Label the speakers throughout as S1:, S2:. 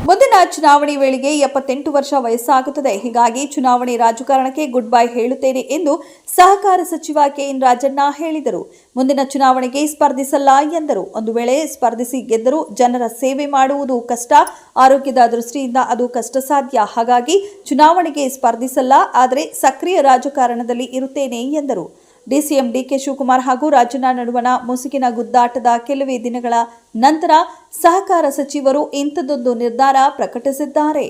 S1: ಮುಂದಿನ ಚುನಾವಣೆ ವೇಳೆಗೆ 78 ವರ್ಷ ವಯಸ್ಸಾಗುತ್ತದೆ. ಹೀಗಾಗಿ ಚುನಾವಣೆ ರಾಜಕಾರಣಕ್ಕೆ ಗುಡ್ ಬೈ ಹೇಳುತ್ತೇನೆ ಎಂದು ಸಹಕಾರ ಸಚಿವ ಕೆಎನ್ ರಾಜಣ್ಣ ಹೇಳಿದರು. ಮುಂದಿನ ಚುನಾವಣೆಗೆ ಸ್ಪರ್ಧಿಸಲ್ಲ ಎಂದರು. ಒಂದು ವೇಳೆ ಸ್ಪರ್ಧಿಸಿ ಗೆದ್ದರೂ ಜನರ ಸೇವೆ ಮಾಡುವುದು ಕಷ್ಟ. ಆರೋಗ್ಯದ ದೃಷ್ಟಿಯಿಂದ ಅದು ಕಷ್ಟ ಸಾಧ್ಯ. ಹಾಗಾಗಿ ಚುನಾವಣೆಗೆ ಸ್ಪರ್ಧಿಸಲ್ಲ, ಆದರೆ ಸಕ್ರಿಯ ರಾಜಕಾರಣದಲ್ಲಿ ಇರುತ್ತೇನೆ ಎಂದರು. ಡಿಸಿಎಂ ಡಿಕೆ ಶಿವಕುಮಾರ್ ಹಾಗೂ ರಾಜಣ್ಣ ನಡುವಣ ಮುಸುಕಿನ ಗುದ್ದಾಟದ ಕೆಲವೇ ದಿನಗಳ ನಂತರ ಸಹಕಾರ ಸಚಿವರು ಇಂಥದ್ದೊಂದು ನಿರ್ಧಾರ ಪ್ರಕಟಿಸಿದ್ದಾರೆ.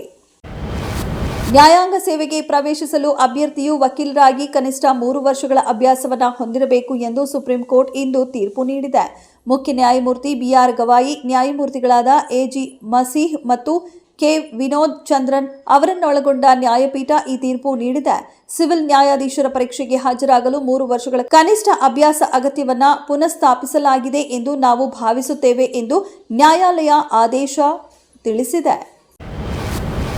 S1: ನ್ಯಾಯಾಂಗ ಸೇವೆಗೆ ಪ್ರವೇಶಿಸಲು ಅಭ್ಯರ್ಥಿಯು ವಕೀಲರಾಗಿ ಕನಿಷ್ಠ 3 ವರ್ಷಗಳ ಅಭ್ಯಾಸವನ್ನು ಹೊಂದಿರಬೇಕು ಎಂದು ಸುಪ್ರೀಂ ಕೋರ್ಟ್ ಇಂದು ತೀರ್ಪು ನೀಡಿದೆ. ಮುಖ್ಯ ನ್ಯಾಯಮೂರ್ತಿ ಬಿಆರ್ ಗವಾಯಿ, ನ್ಯಾಯಮೂರ್ತಿಗಳಾದ ಎಜಿ ಮಸೀಹ್ ಮತ್ತು ಕೆ ವಿನೋದ್ ಚಂದ್ರನ್ ಅವರನ್ನೊಳಗೊಂಡ ನ್ಯಾಯಪೀಠ ಈ ತೀರ್ಪು ನೀಡಿದೆ. ಸಿವಿಲ್ ನ್ಯಾಯಾಧೀಶರ ಪರೀಕ್ಷೆಗೆ ಹಾಜರಾಗಲು 3 ವರ್ಷಗಳ ಕನಿಷ್ಠ ಅಭ್ಯಾಸ ಅಗತ್ಯವನ್ನ ಪುನಃಸ್ಥಾಪಿಸಲಾಗಿದೆ ಎಂದು ನಾವು ಭಾವಿಸುತ್ತೇವೆ ಎಂದು ನ್ಯಾಯಾಲಯ ಆದೇಶ ತಿಳಿಸಿದೆ.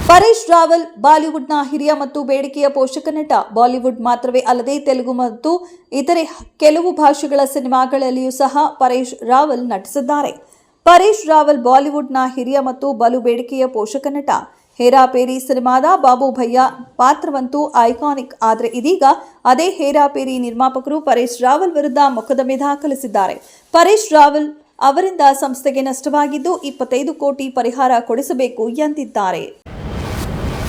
S1: ಪರೇಶ್ ರಾವಲ್ ಬಾಲಿವುಡ್ನ ಹಿರಿಯ ಮತ್ತು ಬೇಡಿಕೆಯ ಪೋಷಕ ನಟ. ಬಾಲಿವುಡ್ ಮಾತ್ರವೇ ಅಲ್ಲದೆ ತೆಲುಗು ಮತ್ತು ಇತರೆ ಕೆಲವು ಭಾಷೆಗಳ ಸಿನಿಮಾಗಳಲ್ಲಿಯೂ ಸಹ ಪರೇಶ್ ರಾವಲ್ ನಟಿಸಿದ್ದಾರೆ. ಪರೇಶ್ ರಾವಲ್ ಬಾಲಿವುಡ್ನ ಹಿರಿಯ ಮತ್ತು ಬಲು ಬೇಡಿಕೆಯ ಪೋಷಕ ನಟ. ಹೇರಾಪೇರಿ ಸಿನಿಮಾದ ಬಾಬು ಭಯ್ಯ ಪಾತ್ರವಂತೂ ಐಕಾನಿಕ್. ಆದರೆ ಇದೀಗ ಅದೇ ಹೇರಾಪೇರಿ ನಿರ್ಮಾಪಕರು ಪರೇಶ್ ರಾವಲ್ ವಿರುದ್ಧ ಮೊಕದ್ದಮೆ ದಾಖಲಿಸಿದ್ದಾರೆ. ಪರೇಶ್ ರಾವಲ್ ಅವರಿಂದ ಸಂಸ್ಥೆಗೆ ನಷ್ಟವಾಗಿದ್ದು 25 ಕೋಟಿ ಪರಿಹಾರ ಕೊಡಿಸಬೇಕು ಎಂದಿದ್ದಾರೆ.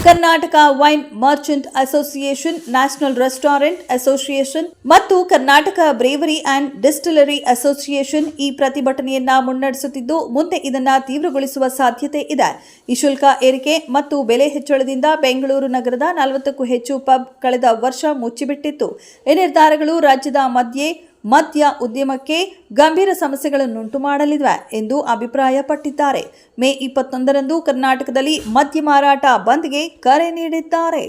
S1: Karnataka wine merchant association, national restaurant association ಮತ್ತು Karnataka brewery and distillery association ಈ ಪ್ರತಿಭಟನೆಯನ್ನ ಮುನ್ನಡೆಸುತ್ತಿದ್ದು, ಮುಂದೆ ಇದನ್ನು ತೀವ್ರಗೊಳಿಸುವ ಸಾಧ್ಯತೆ ಇದೆ. ಈ ಶುಲ್ಕ ಏರಿಕೆ ಮತ್ತು ಬೆಲೆ ಹೆಚ್ಚಳದಿಂದ ಬೆಂಗಳೂರು ನಗರದ 40ಕ್ಕೂ ಹೆಚ್ಚು ಪಬ್ ಕಳೆದ ವರ್ಷ ಮುಚ್ಚಿಬಿಟ್ಟಿತ್ತು. ಈ ನಿರ್ಧಾರಗಳು ರಾಜ್ಯದ ಮದ್ಯ ಉದ್ಯಮಕ್ಕೆ ಗಂಭೀರ ಸಮಸ್ಯೆಗಳನ್ನುಂಟು ಮಾಡಲಿವೆ ಎಂದು ಅಭಿಪ್ರಾಯಪಟ್ಟಿದ್ದಾರೆ. ಮೇ 21ರಂದು ಕರ್ನಾಟಕದಲ್ಲಿ ಮದ್ಯ ಮಾರಾಟ ಬಂದ್ಗೆ ಕರೆ ನೀಡಿದ್ದಾರೆ.